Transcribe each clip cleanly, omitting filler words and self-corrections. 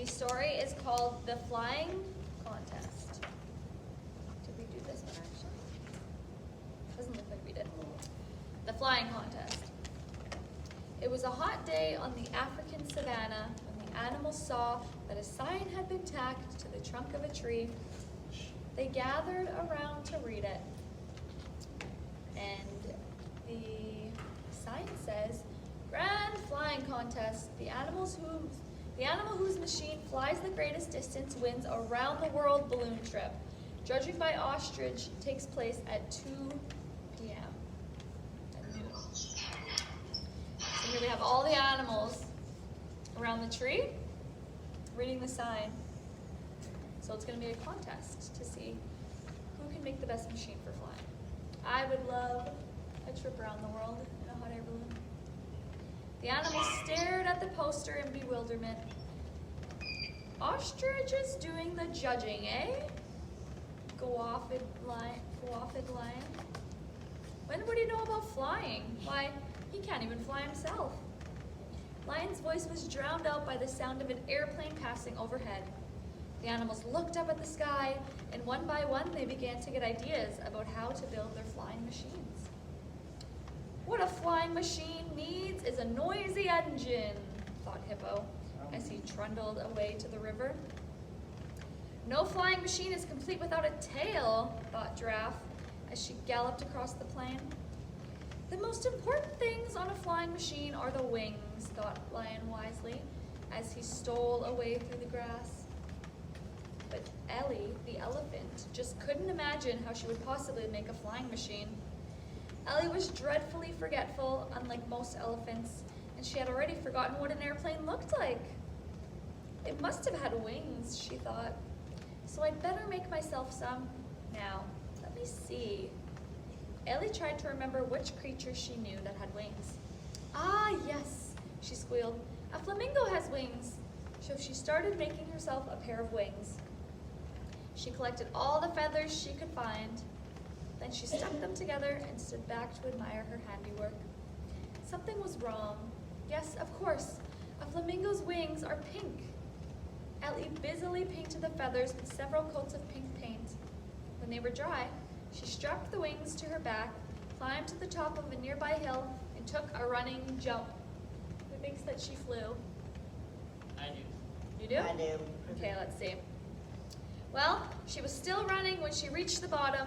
The story is called The Flying Contest. Did we do this one actually? Doesn't look like we did. The Flying Contest. It was a hot day on the African savannah when the animals saw that a sign had been tacked to the trunk of a tree. They gathered around to read it. And the sign says, Grand Flying Contest. The animal whose machine flies the greatest distance wins a round-the-world balloon trip. Judging by ostrich takes place at 2 p.m. at noon. So here we have all the animals around the tree reading the sign. So it's going to be a contest to see who can make the best machine for flying. I would love a trip around the world in a hot air balloon. The animals stared at the poster in bewilderment. Ostriches doing the judging, eh? Go-offed lion. When would he know about flying? Why, he can't even fly himself. Lion's voice was drowned out by the sound of an airplane passing overhead. The animals looked up at the sky, and one by one they began to get ideas about how to build their flying machines. What a flying machine needs is a noisy engine, thought Hippo, as he trundled away to the river. No flying machine is complete without a tail, thought Giraffe, as she galloped across the plain. The most important things on a flying machine are the wings, thought Lion wisely, as he stole away through the grass. But Ellie, the elephant, just couldn't imagine how she would possibly make a flying machine. Ellie was dreadfully forgetful, unlike most elephants, and she had already forgotten what an airplane looked like. It must have had wings, she thought, so I'd better make myself some. Now, let me see. Ellie tried to remember which creature she knew that had wings. Ah, yes, she squealed. A flamingo has wings. So she started making herself a pair of wings. She collected all the feathers she could find. Then she stuck them together and stood back to admire her handiwork. Something was wrong. Yes, of course, a flamingo's wings are pink. Ellie busily painted the feathers with several coats of pink paint. When they were dry, she strapped the wings to her back, climbed to the top of a nearby hill, and took a running jump. Who thinks that she flew? I do. You do? I do. Okay, let's see. Well, she was still running when she reached the bottom.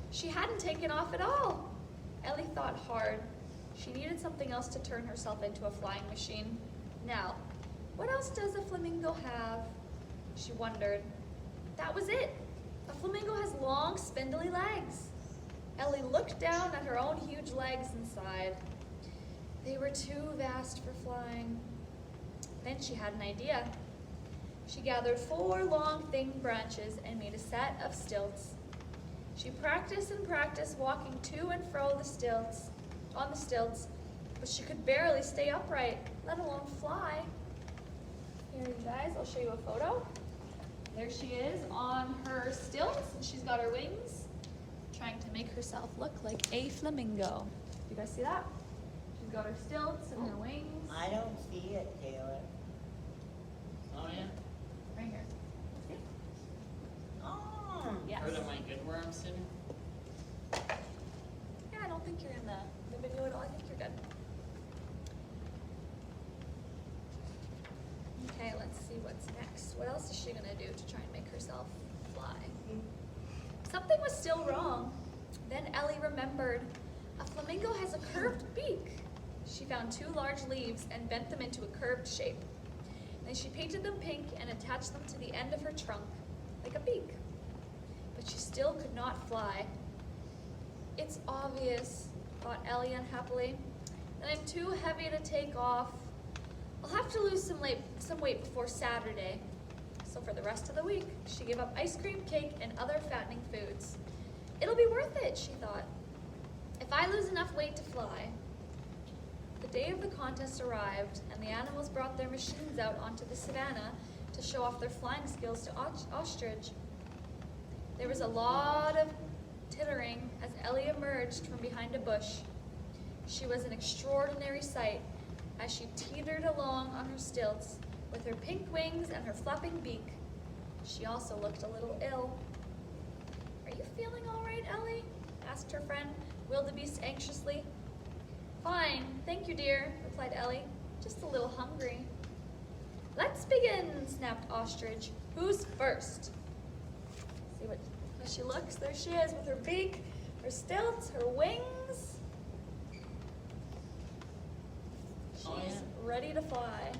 She hadn't taken off at all. Ellie thought hard. She needed something else to turn herself into a flying machine. Now, what else does a flamingo have? She wondered. That was it. A flamingo has long, spindly legs. Ellie looked down at her own huge legs and sighed. They were too vast for flying. Then she had an idea. She gathered 4 long, thin branches and made a set of stilts. She practiced and practiced walking to and fro on the stilts, but she could barely stay upright, let alone fly. Here, you guys, I'll show you a photo. There she is on her stilts, and she's got her wings, trying to make herself look like a flamingo. You guys see that? She's got her stilts and her wings. I don't see it, Taylor. Oh yeah. Right here. See? Oh. Yes. Heard of my good where I'm sitting? Yeah, I don't think you're in the video at all. I think you're good. Okay, let's see what's next. What else is she gonna do to try and make herself fly? Something was still wrong. Then Ellie remembered. A flamingo has a curved beak. She found 2 large leaves and bent them into a curved shape. Then she painted them pink and attached them to the end of her trunk, like a beak. But she still could not fly. It's obvious, thought Ellie unhappily, that I'm too heavy to take off. I'll have to lose some weight before Saturday. So for the rest of the week, she gave up ice cream, cake, and other fattening foods. It'll be worth it, she thought, if I lose enough weight to fly. The day of the contest arrived, and the animals brought their machines out onto the savannah to show off their flying skills to Ostrich. There was a lot of tittering as Ellie emerged from behind a bush. She was an extraordinary sight as she teetered along on her stilts, with her pink wings and her flapping beak. She also looked a little ill. "Are you feeling all right, Ellie?" asked her friend, Wildebeest, anxiously. "Fine, thank you, dear," replied Ellie. "Just a little hungry." "Let's begin," snapped Ostrich. "Who's first?" See what how she looks? There she is with her beak, her stilts, her wings. She's Oh, yeah. ready to fly.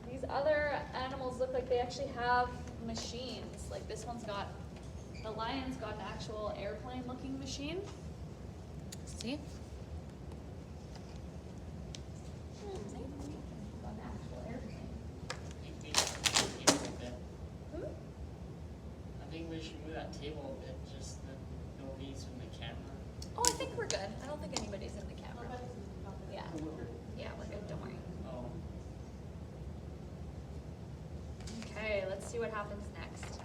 These other animals look like they actually have machines. Like this one's got, the lion's got an actual airplane looking machine. See? Got an actual airplane. Hmm? I think we should move that table a bit, just no reads from the camera. Oh, I think we're good. I don't think anybody's in the camera. Yeah. Yeah, we're good. Don't worry. Oh. Okay, let's see what happens next.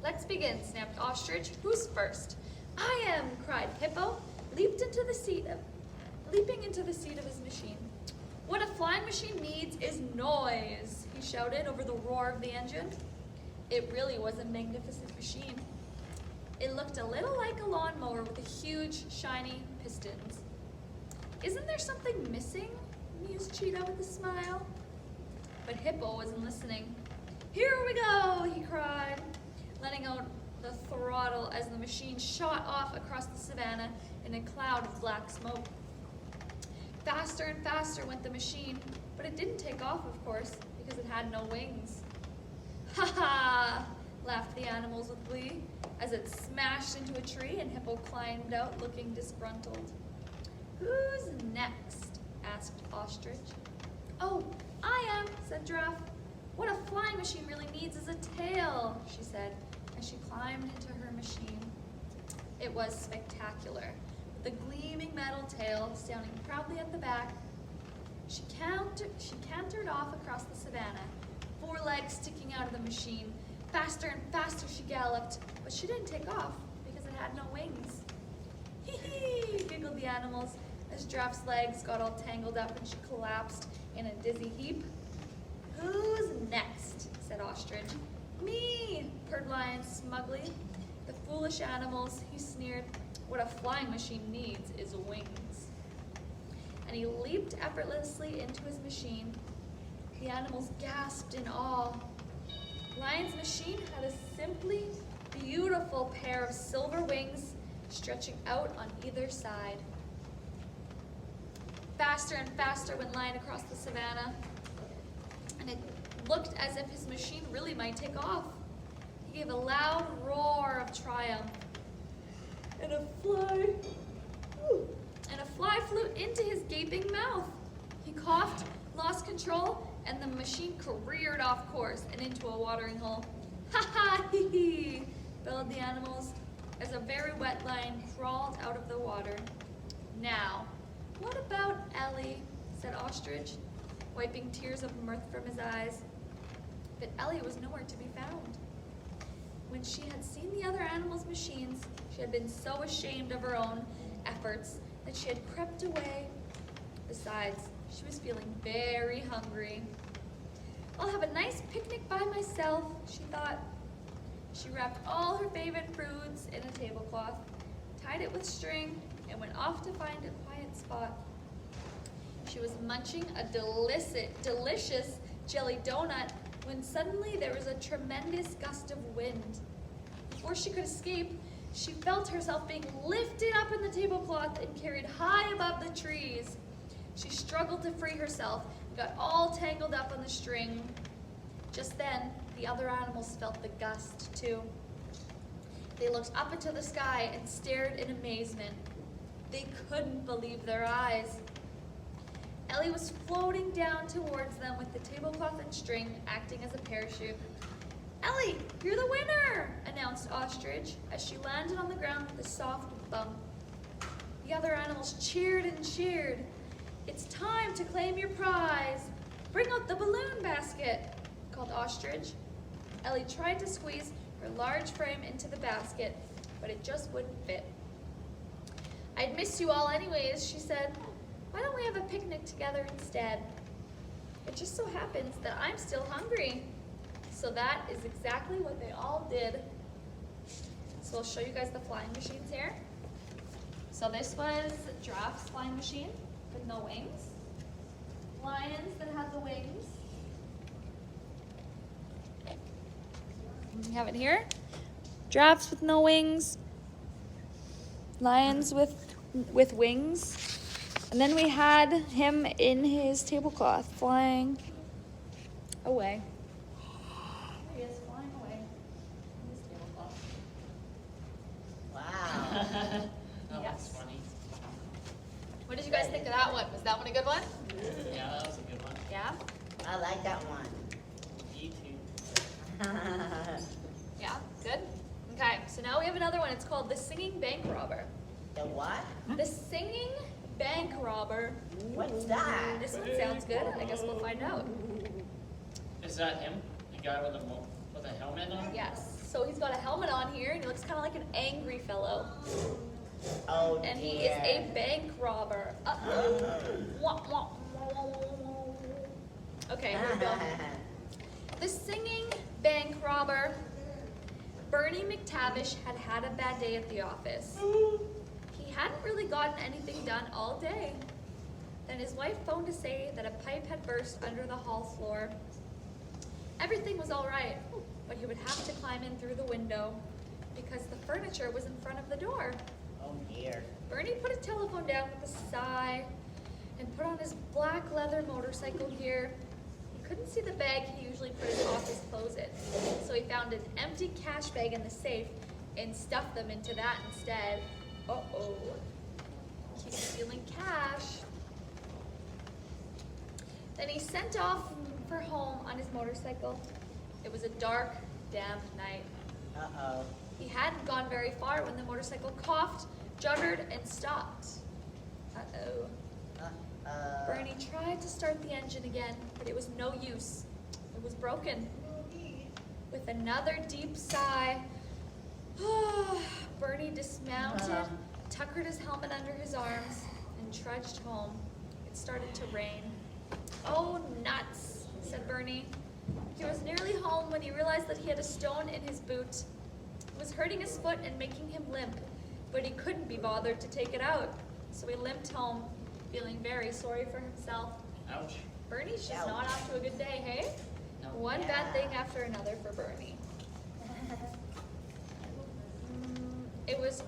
"Let's begin," snapped Ostrich. "Who's first?" "I am," cried Hippo, leaping into the seat of his machine. "What a flying machine needs is noise," he shouted over the roar of the engine. It really was a magnificent machine. It looked a little like a lawnmower with huge, shiny pistons. "Isn't there something missing?" mused Cheetah with a smile. But Hippo wasn't listening. "Here we go," he cried, letting out the throttle as the machine shot off across the savannah in a cloud of black smoke. Faster and faster went the machine, but it didn't take off, of course, because it had no wings. "Ha ha!" laughed the animals with glee, as it smashed into a tree and Hippo climbed out looking disgruntled. "Who's next?" asked Ostrich. "Oh, I am," said Giraffe. "What a flying machine really needs is a tail," she said, as she climbed into her machine. It was spectacular, with the gleaming metal tail standing proudly at the back. She cantered off across the savannah, 4 legs sticking out of the machine. Faster and faster she galloped, but she didn't take off because it had no wings. "Hee hee!" giggled the animals as Giraffe's legs got all tangled up and she collapsed in a dizzy heap. "Who's next?" said Ostrich. "Me!" purred Lion smugly. "The foolish animals," he sneered. "What a flying machine needs is wings." And he leaped effortlessly into his machine. The animals gasped in awe. Lion's machine had a simply beautiful pair of silver wings stretching out on either side. Faster and faster went Lion across the savannah, and it looked as if his machine really might take off. He gave a loud roar of triumph, and a fly flew into his gaping mouth. He coughed, lost control, and the machine careered off course and into a watering hole. "Ha ha hee hee!" bellowed the animals as a very wet lion crawled out of the water. "Now, what about Ellie?" said Ostrich, wiping tears of mirth from his eyes. But Ellie was nowhere to be found. When she had seen the other animals' machines, she had been so ashamed of her own efforts that she had crept away. Besides, she was feeling very hungry. "I'll have a nice picnic by myself," she thought. She wrapped all her favorite foods in a tablecloth, tied it with string, and went off to find a quiet spot. She was munching a delicious jelly donut when suddenly there was a tremendous gust of wind. Before she could escape, she felt herself being lifted up in the tablecloth and carried high above the trees. She struggled to free herself and got all tangled up on the string. Just then, the other animals felt the gust too. They looked up into the sky and stared in amazement. They couldn't believe their eyes. Ellie was floating down towards them with the tablecloth and string acting as a parachute. "Ellie, you're the winner!" announced Ostrich as she landed on the ground with a soft bump. The other animals cheered and cheered. "It's time to claim your prize. Bring out the balloon basket," called Ostrich. Ellie tried to squeeze her large frame into the basket, but it just wouldn't fit. "I'd miss you all anyways," she said. "Why don't we have have a picnic together instead. It just so happens that I'm still hungry. So that is exactly what they all did. So I'll show you guys the flying machines here. So this was Giraffe's flying machine with no wings. Lions that had the wings. You have it here. Giraffes with no wings. Lions with wings. And then we had him in his tablecloth flying away. There he is, flying away in his tablecloth. Wow. That Yes. was funny. What did you guys think of that one? Was that one a good one? Yeah, that was a good one. Yeah? I like that one. Me too. Yeah? Good? Okay, so now we have another one. It's called The Singing Bank Robber. The what? The Singing Bank Robber. What's that? This one sounds good. I guess we'll find out. Is that him? The guy with with a helmet on? Yes. So he's got a helmet on here, and he looks kind of like an angry fellow. Oh dear. And he is a bank robber. Uh-oh. Wah, wah, wah, wah, wah. Okay, here we go. The Singing Bank Robber. Bernie McTavish had had a bad day at the office. He hadn't really gotten anything done all day. Then his wife phoned to say that a pipe had burst under the hall floor. Everything was all right, but he would have to climb in through the window because the furniture was in front of the door. Oh dear. Bernie put his telephone down with a sigh and put on his black leather motorcycle gear. He couldn't see the bag he usually put his office clothes in, so he found an empty cash bag in the safe and stuffed them into that instead. Uh-oh. He's stealing cash. Then he sent off for home on his motorcycle. It was a dark, damp night. Uh-oh. He hadn't gone very far when the motorcycle coughed, juddered, and stopped. Uh-oh. Bernie tried to start the engine again, but it was no use. It was broken. With another deep sigh, Bernie dismounted, tuckered his helmet under his arms, and trudged home. It started to rain. Oh, nuts, said Bernie. He was nearly home when he realized that he had a stone in his boot. It was hurting his foot and making him limp, but he couldn't be bothered to take it out. So he limped home, feeling very sorry for himself. Ouch. Bernie's just Ouch. not off to a good day, hey? No. One Yeah. bad thing after another for Bernie. It was,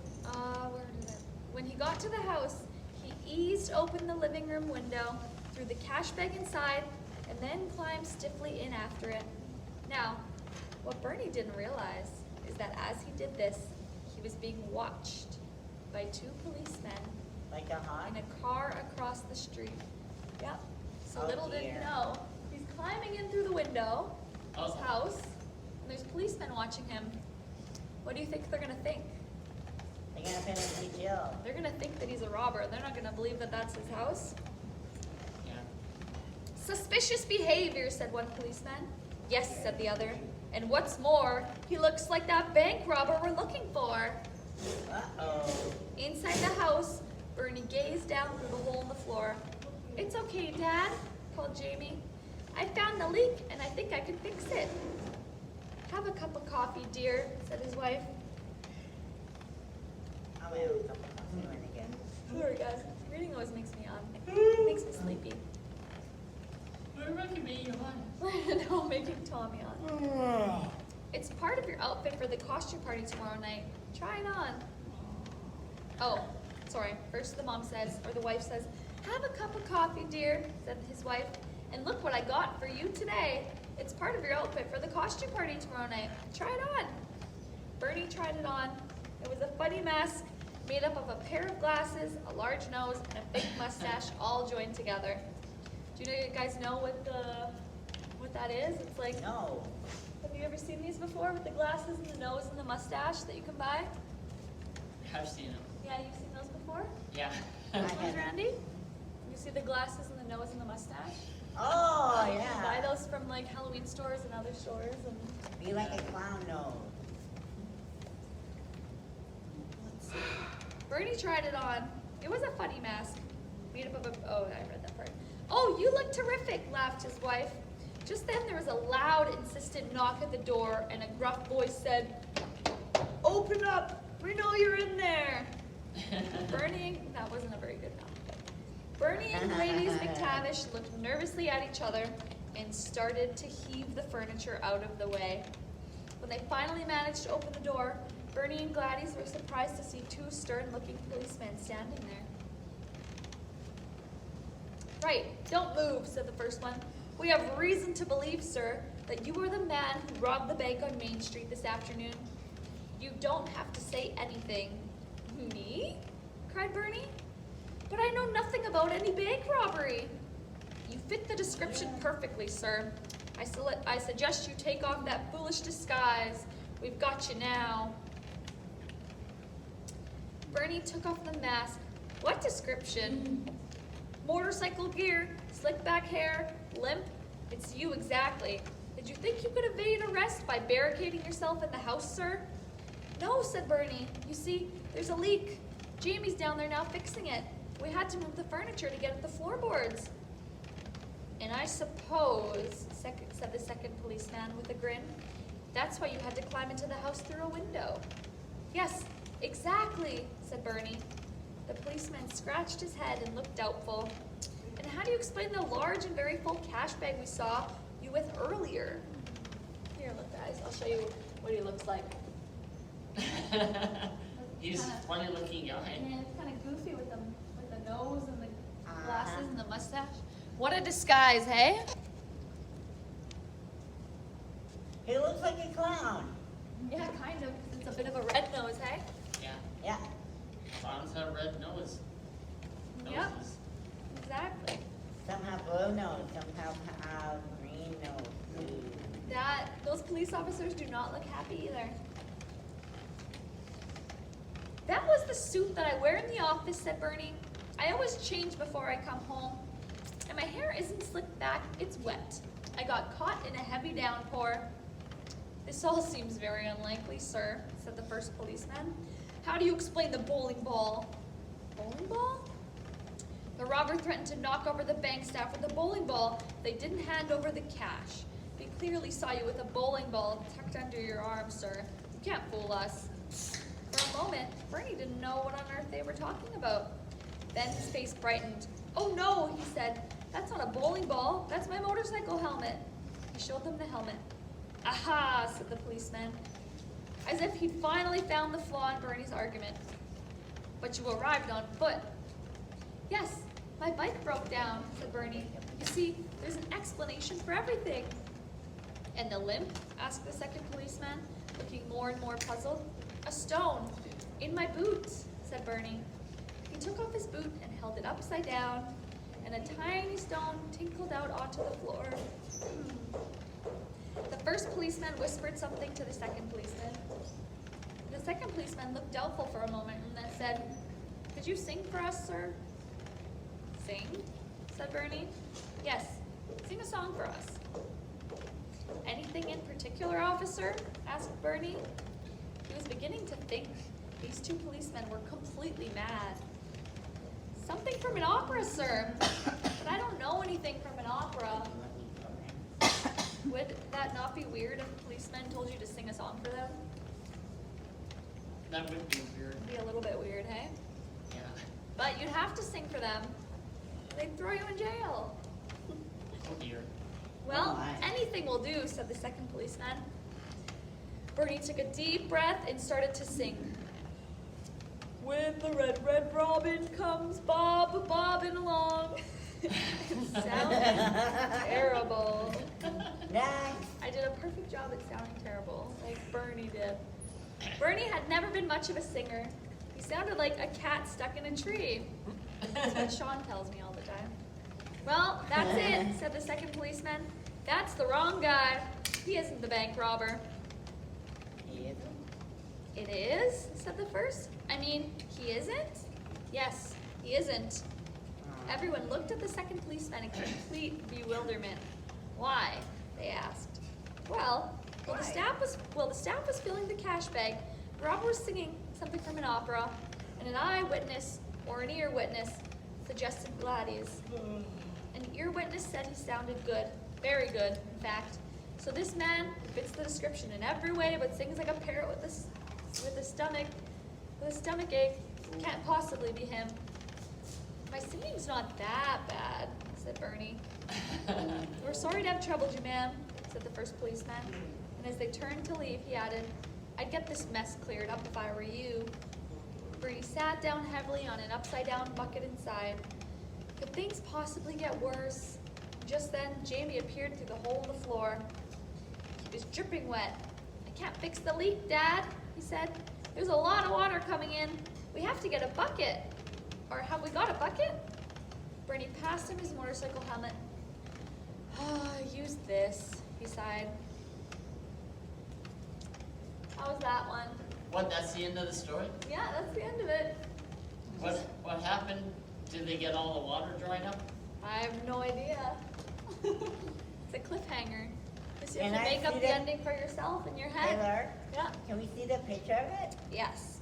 where did it? When he got to the house, he eased open the living room window, threw the cash bag inside, and then climbed stiffly in after it. Now, what Bernie didn't realize is that as he did this, he was being watched by two policemen Like a hawk? in a car across the street. Yep. So Oh, little did he dear. know, he's climbing in through the window of his Uh-oh. house, and there's policemen watching him. What do you think they're gonna think? They're gonna finish me jail. They're gonna think that he's a robber. They're not gonna believe that that's his house. Yeah. Suspicious behavior, said one policeman. Yes, said the other. And what's more, he looks like that bank robber we're looking for. Uh-oh. Inside the house, Bernie gazed down through the hole in the floor. It's okay, Dad, called Jamie. I found the leak and I think I can fix it. Have a cup of coffee, dear, said his wife. I'm gonna have a cup of coffee when I get. Sorry, guys. Reading always makes me makes me sleepy. We're making me on. No, making Tommy on. It's part of your outfit for the costume party tomorrow night. Try it on. Oh, sorry. First the mom says, or the wife says, have a cup of coffee, dear, said his wife. And look what I got for you today. It's part of your outfit for the costume party tomorrow night. Try it on. Bernie tried it on. It was a funny mask made up of a pair of glasses, a large nose, and a big mustache all joined together. Do you guys know what that is? It's like, No. have you ever seen these before with the glasses and the nose and the mustache that you can buy? I've seen him. Yeah, you've seen those before? Yeah. I Which ones, haven't. Randy? You see the glasses and the nose and the mustache? Oh, You can buy yeah. those from like Halloween stores and other stores. And Be like a clown nose. Bernie tried it on. It was a funny mask. Beat up a, oh, I read that part. Oh, you look terrific, laughed his wife. Just then there was a loud, insistent knock at the door, and a gruff voice said, "Open up! We know you're in there!" Bernie, that wasn't a very good knock. Bernie and Ladies McTavish looked nervously at each other and started to heave the furniture out of the way. When they finally managed to open the door, Bernie and Gladys were surprised to see two stern-looking policemen standing there. "Right, don't move," said the first one. "We have reason to believe, sir, that you were the man who robbed the bank on Main Street this afternoon. You don't have to say anything." "Me?" cried Bernie. "But I know nothing about any bank robbery." "You fit the description perfectly, sir. I suggest you take off that foolish disguise. We've got you now." Bernie took off the mask. "What description?" "Motorcycle gear, slick back hair, limp. It's you exactly. Did you think you could evade arrest by barricading yourself in the house, sir?" "No," said Bernie. "You see, there's a leak. Jamie's down there now fixing it. We had to move the furniture to get at the floorboards." "And I suppose," said the second policeman with a grin, "that's why you had to climb into the house through a window." "Yes, exactly," said Bernie. The policeman scratched his head and looked doubtful. "And how do you explain the large and very full cash bag we saw you with earlier?" Here, look, guys. I'll show you what he looks like. He's a funny looking guy. And it's kind of goofy with the nose and the glasses and the mustache. What a disguise, hey? He looks like a clown. Yeah, kind of. It's a bit of a red nose, hey? Yeah. Yeah. Clowns have red noses. Yep. Exactly. Some have blue nose, some have green nose. Those police officers do not look happy either. "That was the suit that I wear in the office," said Bernie. "I always change before I come home. And my hair isn't slicked back, it's wet. I got caught in a heavy downpour." "This all seems very unlikely, sir," said the first policeman. "How do you explain the bowling ball?" "Bowling ball?" "The robber threatened to knock over the bank staff with a bowling ball. They didn't hand over the cash. They clearly saw you with a bowling ball tucked under your arm, sir. You can't fool us." For a moment, Bernie didn't know what on earth they were talking about. Then his face brightened. "Oh no," he said. "That's not a bowling ball. That's my motorcycle helmet." He showed them the helmet. "Aha," said the policeman, as if he'd finally found the flaw in Bernie's argument. "But you arrived on foot." "Yes, my bike broke down," said Bernie. "You see, there's an explanation for everything." "And the limp?" asked the second policeman, looking more and more puzzled. "A stone in my boot," said Bernie. He took off his boot and held it upside down, and a tiny stone tinkled out onto the floor. The first policeman whispered something to the second policeman. The second policeman looked doubtful for a moment and then said, "Could you sing for us, sir?" "Sing?" said Bernie. "Yes, sing a song for us." "Anything in particular, officer?" asked Bernie. He was beginning to think these two policemen were completely mad. "Something from an opera, sir. But I don't know anything from an opera." Would that not be weird if a policeman told you to sing a song for them? That would be weird. It'd be a little bit weird, hey? Yeah. But you'd have to sing for them. They'd throw you in jail. Oh dear. "Well, Oh, my. anything will do," said the second policeman. Bernie took a deep breath and started to sing. "With the red, red robin comes Bob bobbing along." It sounded terrible. Nice. I did a perfect job at sounding terrible, like Bernie did. Bernie had never been much of a singer. He sounded like a cat stuck in a tree. That's what Sean tells me all the time. "Well, that's it," said the second policeman. "That's the wrong guy. He isn't the bank robber." He isn't. "It is?" said the first. "I mean, he isn't?" "Yes, he isn't." Everyone looked at the second policeman in complete bewilderment. "Why?" they asked. Well, the staff was filling the cash bag, the robber was singing something from an opera, and an eyewitness, or an ear witness, suggested Gladys. An ear witness said he sounded good, very good, in fact. So this man fits the description in every way, but sings like a parrot with a stomach ache. Can't possibly be him. My singing's not that bad, said Bernie. We're sorry to have troubled you, ma'am, said the first policeman. And as they turned to leave, he added, I'd get this mess cleared up if I were you. Bernie sat down heavily on an upside-down bucket inside. Could things possibly get worse? Just then, Jamie appeared through the hole in the floor. He was dripping wet. I can't fix the leak, Dad, he said. There's a lot of water coming in. We have to get a bucket. Or have we got a bucket? Bernie passed him his motorcycle helmet. Use this, he sighed. How was that one? What, that's the end of the story? Yeah, that's the end of it. What happened? Did they get all the water dried up? I have no idea. It's a cliffhanger. Just you have Can to I make up see the the- ending for yourself in your head. Taylor, Yeah. can we see the picture of it? Yes.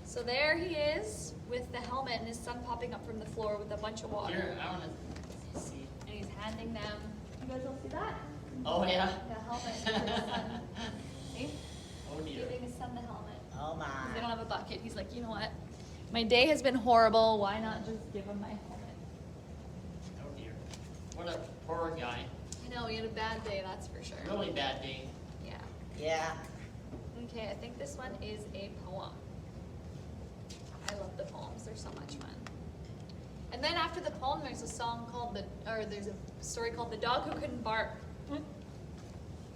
So there he is with the helmet and his son popping up from the floor with a bunch of water. Here, I want to see. And he's handing them. You guys don't see that? Oh, yeah? The helmet to his son. See? Oh, dear. Giving his son the helmet. Oh They don't my. have a bucket. He's like, you know what? My day has been horrible. Why not just give him my helmet? Oh, dear. What a poor guy. I know, he had a bad day, that's for sure. Really bad day. Yeah. Yeah. Okay, I think this one is a poem. I love the poems, they're so much fun. And then after the poem, there's a song called there's a story called The Dog Who Couldn't Bark.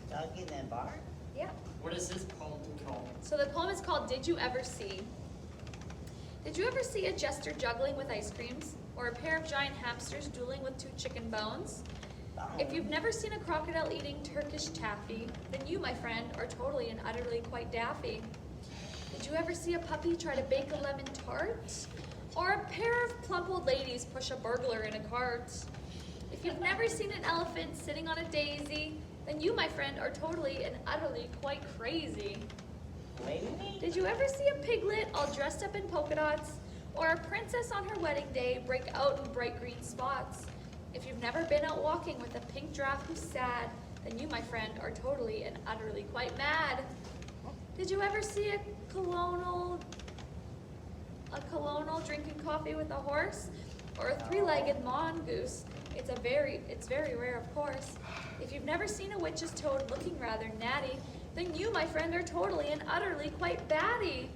Dog in the bar? Yeah. What is this poem called? So the poem is called Did You Ever See? Did you ever see a jester juggling with ice creams? Or a pair of giant hamsters dueling with 2 chicken bones? If you've never seen a crocodile eating Turkish taffy, then you, my friend, are totally and utterly quite daffy. Did you ever see a puppy try to bake a lemon tart? Or a pair of plump old ladies push a burglar in a cart? If you've never seen an elephant sitting on a daisy, then you, my friend, are totally and utterly quite crazy. Wait a minute. Did you ever see a piglet all dressed up in polka dots? Or a princess on her wedding day break out in bright green spots? If you've never been out walking with a pink giraffe who's sad, then you, my friend, are totally and utterly quite mad. Did you ever see a colonel drinking coffee with a horse? Or a 3-legged mongoose? It's very rare, of course. If you've never seen a witch's toad looking rather natty, then you, my friend, are totally and utterly quite batty.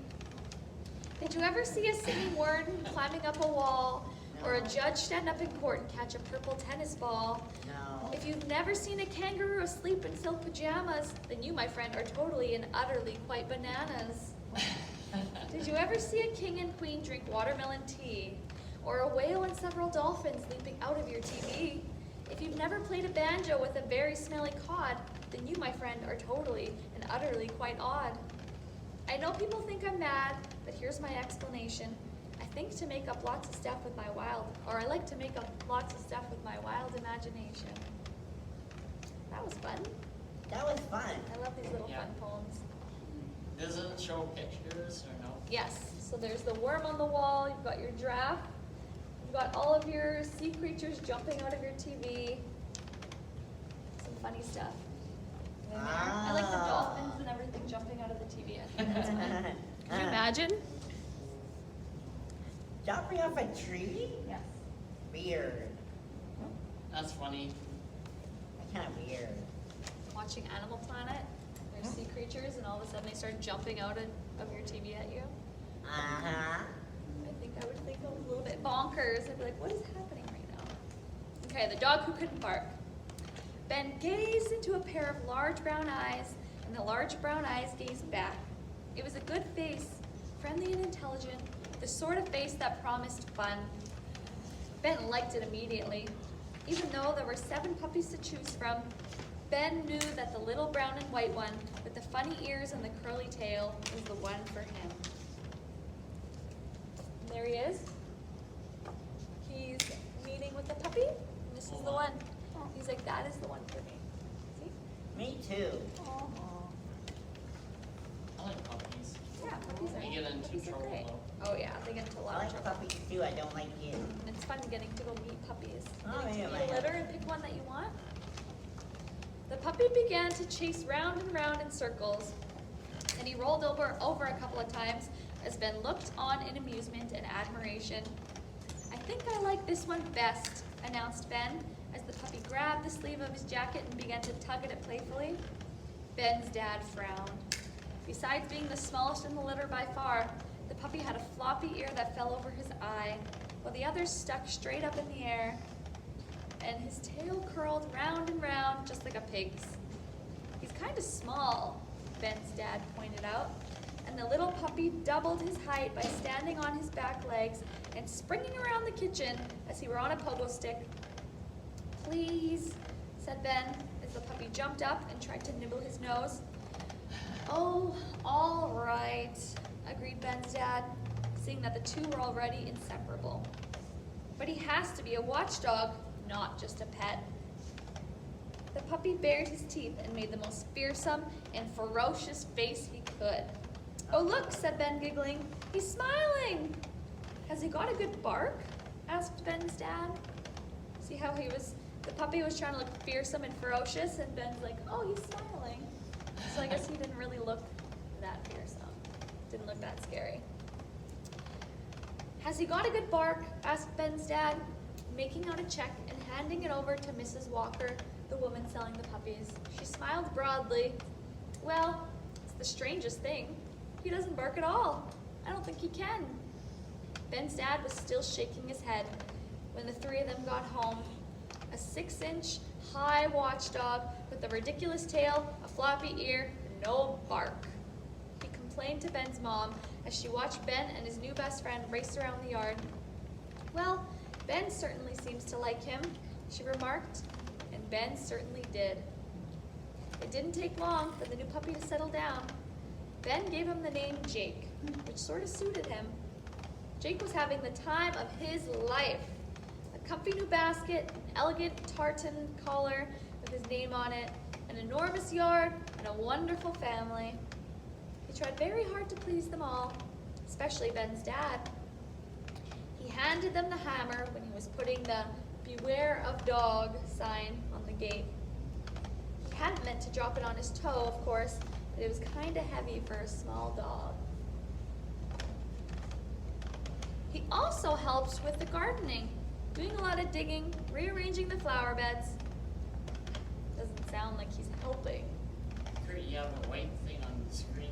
Did you ever see a singing warden climbing up a wall? Or a judge stand up in court and catch a purple tennis ball? No. If you've never seen a kangaroo asleep in silk pajamas, then you, my friend, are totally and utterly quite bananas. Did you ever see a king and queen drink watermelon tea? Or a whale and several dolphins leaping out of your TV? If you've never played a banjo with a very smelly cod, then you, my friend, are totally and utterly quite odd. I know people think I'm mad, but here's my explanation. I think to make up lots of stuff with my I like to make up lots of stuff with my wild imagination. That was fun. That was fun. I love these little Yeah. fun poems. Does it show pictures or no? Yes, so there's the worm on the wall, you've got your giraffe, you've got all of your sea creatures jumping out of your TV. Some funny stuff. in there. I like the dolphins and everything jumping out of the TV. I think that's fun. Can you imagine? Jumping off a tree? Yes. Weird. That's funny. That's kind of weird. Watching Animal Planet, there's sea creatures, and all of a sudden they start jumping out of your TV at you. Uh-huh. I think I would think it was a little bit bonkers. I'd be like, what is happening right now? Okay, the dog who couldn't bark. Ben gazed into a pair of large brown eyes, and the large brown eyes gazed back. It was a good face, friendly and intelligent, the sort of face that promised fun. Ben liked it immediately. Even though there were 7 puppies to choose from, Ben knew that the little brown and white one with the funny ears and the curly tail was the one for him. And there he is. He's meeting with the puppy. And this is the one. He's like, that is the one for me. See? Me too. I like puppies. Yeah, puppies are, They get into puppies are trouble great. though. Oh yeah, they get into a I lot of like trouble. puppies too. I don't like kids. And it's It's fun getting to go meet puppies. Oh, Getting yeah, to meet a my litter and pick one that you want. The puppy began to chase round and round in circles, and he rolled over a couple of times as Ben looked on in amusement and admiration. I think I like this one best, announced Ben, as the puppy grabbed the sleeve of his jacket and began to tug at it playfully. Ben's dad frowned. Besides being the smallest in the litter by far, the puppy had a floppy ear that fell over his eye, while the others stuck straight up in the air, and his tail curled round and round just like a pig's. He's kind of small, Ben's dad pointed out, and the little puppy doubled his height by standing on his back legs and springing around the kitchen as he were on a pogo stick. Please, said Ben, as the puppy jumped up and tried to nibble his nose. Oh, all right, agreed Ben's dad, seeing that the two were already inseparable. But he has to be a watchdog, not just a pet. The puppy bared his teeth and made the most fearsome and ferocious face he could. Oh, look, said Ben, giggling. He's smiling. Has he got a good bark? Asked Ben's dad. See how the puppy was trying to look fearsome and ferocious, and Ben's like, oh, he's smiling. So I guess he didn't really look that fearsome. Didn't look that scary. Has he got a good bark? Asked Ben's dad, making out a check and handing it over to Mrs. Walker, the woman selling the puppies. She smiled broadly. Well, it's the strangest thing. He doesn't bark at all. I don't think he can. Ben's dad was still shaking his head when the three of them got home. A 6-inch high watchdog with a ridiculous tail, a floppy ear, and no bark. He complained to Ben's mom as she watched Ben and his new best friend race around the yard. Well, Ben certainly seems to like him, she remarked, and Ben certainly did. It didn't take long for the new puppy to settle down. Ben gave him the name Jake, which sort of suited him. Jake was having the time of his life. A comfy new basket, an elegant tartan collar with his name on it, an enormous yard, and a wonderful family. He tried very hard to please them all, especially Ben's dad. He handed them the hammer when he was putting the "Beware of Dog" sign on the gate. He hadn't meant to drop it on his toe, of course, but it was kind of heavy for a small dog. He also helps with the gardening, doing a lot of digging, rearranging the flower beds. Doesn't sound like he's helping. Kurt, you have a white thing on the screen.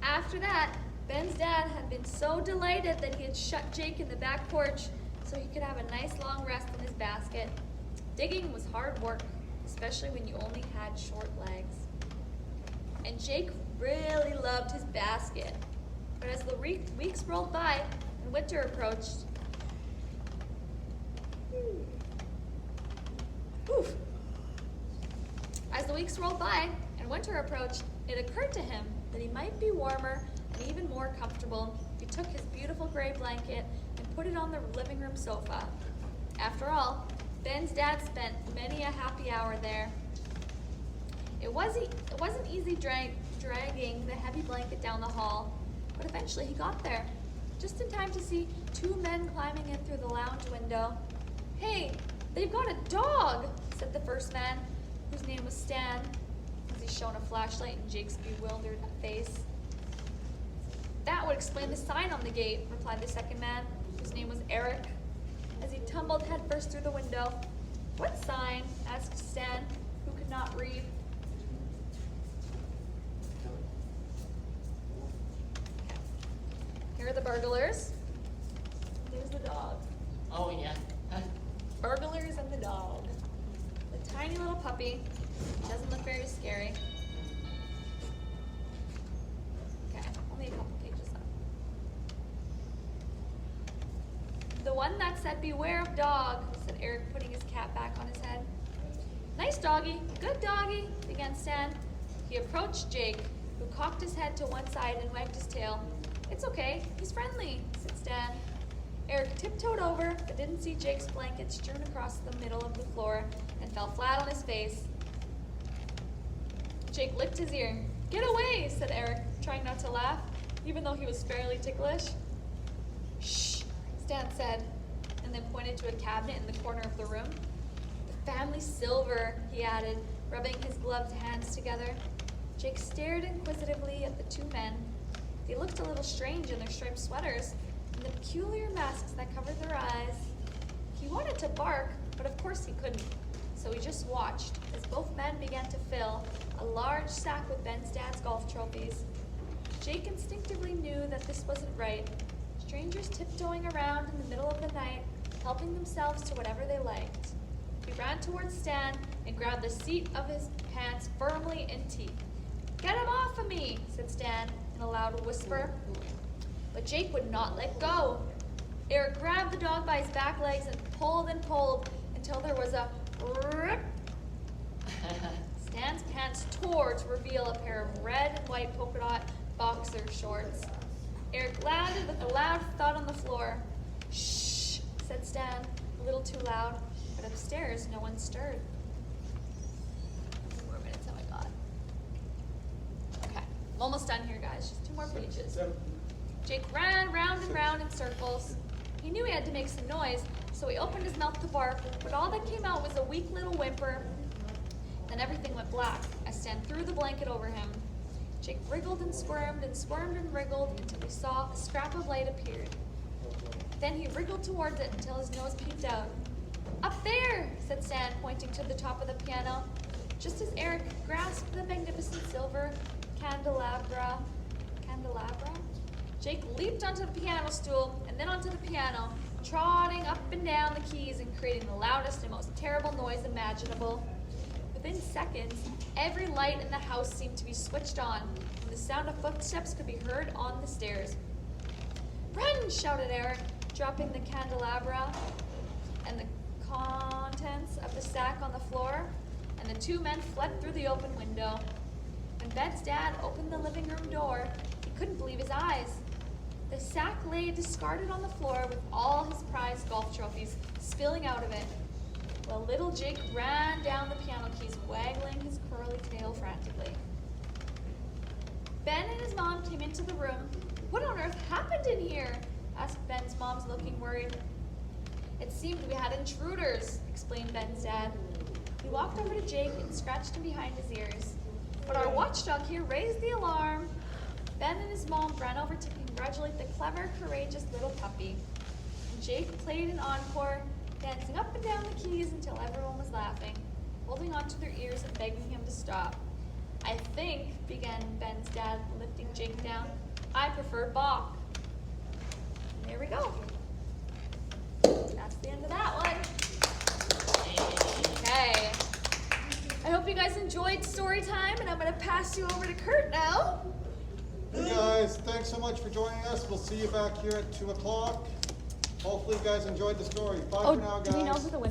After that, Ben's dad had been so delighted that he had shut Jake in the back porch so he could have a nice long rest in his basket. Digging was hard work, especially when you only had short legs. And Jake really loved his basket. But as the weeks rolled by and winter approached, it occurred to him that he might be warmer and even more comfortable if he took his beautiful gray blanket and put it on the living room sofa. After all, Ben's dad spent many a happy hour there. It wasn't easy dragging the heavy blanket down the hall, but eventually he got there, just in time to see two men climbing in through the lounge window. "Hey, they've got a dog," said the first man, whose name was Stan, as he shone a flashlight in Jake's bewildered face. "That would explain the sign on the gate," replied the second man, whose name was Eric, as he tumbled headfirst through the window. "What sign?" asked Stan, who could not read. Here are the burglars. There's the dog. Oh, yeah. Burglars and the dog. The tiny little puppy. Doesn't look very scary. Okay, only a couple pages up. "The one that said 'Beware of dog,'" said Eric, putting his cap back on his head. "Nice doggy, good doggy," began Stan. He approached Jake, who cocked his head to one side and wagged his tail. "It's okay, he's friendly," said Stan. Eric tiptoed over, but didn't see Jake's blanket strewn across the middle of the floor and fell flat on his face. Jake licked his ear. "Get away," said Eric, trying not to laugh. even though he was fairly ticklish. Shh, Stan said, and then pointed to a cabinet in the corner of the room. The family silver, he added, rubbing his gloved hands together. Jake stared inquisitively at the two men. They looked a little strange in their striped sweaters and the peculiar masks that covered their eyes. He wanted to bark, but of course he couldn't, so he just watched as both men began to fill a large sack with Ben's dad's golf trophies. Jake instinctively knew that this wasn't right. Strangers tiptoeing around in the middle of the night, helping themselves to whatever they liked. He ran towards Stan and grabbed the seat of his pants firmly in teeth. "Get him off of me," said Stan in a loud whisper. But Jake would not let go. Eric grabbed the dog by his back legs and pulled until there was a rip. Stan's pants tore to reveal a pair of red and white polka dot boxer shorts. Eric landed with a loud thud on the floor. "Shh," said Stan, a little too loud, but upstairs no one stirred. How many more minutes have I got? Okay, I'm almost done here, guys. Just 2 more pages. Jake ran round and round in circles. He knew he had to make some noise, so he opened his mouth to bark, but all that came out was a weak little whimper. Then everything went black as Stan threw the blanket over him. Jake wriggled and squirmed and wriggled until he saw a scrap of light appeared. Then he wriggled towards it until his nose peeped out. "Up there," said Stan, pointing to the top of the piano, just as Eric grasped the magnificent silver candelabra. Jake leaped onto the piano stool and then onto the piano, trotting up and down the keys and creating the loudest and most terrible noise imaginable. Within seconds, every light in the house seemed to be switched on, and the sound of footsteps could be heard on the stairs. "Run!" shouted Eric, dropping the candelabra and the contents of the sack on the floor, and the two men fled through the open window. When Ben's dad opened the living room door, he couldn't believe his eyes. The sack lay discarded on the floor with all his prized golf trophies spilling out of it, while little Jake ran down the piano keys, waggling his curly tail frantically. Ben and his mom came into the room. "What on earth happened in here?" asked Ben's mom, looking worried. "It seemed we had intruders," explained Ben's dad. He walked over to Jake and scratched him behind his ears. But our watchdog here raised the alarm. Ben and his mom ran over to congratulate the clever, courageous little puppy. And Jake played an encore, dancing up and down the keys until everyone was laughing, holding onto their ears and begging him to stop. "I think," began Ben's dad, lifting Jake down, "I prefer Bach." And there we go. That's the end of that one. Okay. I hope you guys enjoyed story time, and I'm going to pass you over to Kurt now. Hey guys, thanks so much for joining us. We'll see you back here at 2 o'clock. Hopefully you guys enjoyed the story. Bye for now, guys. Do we know who the winner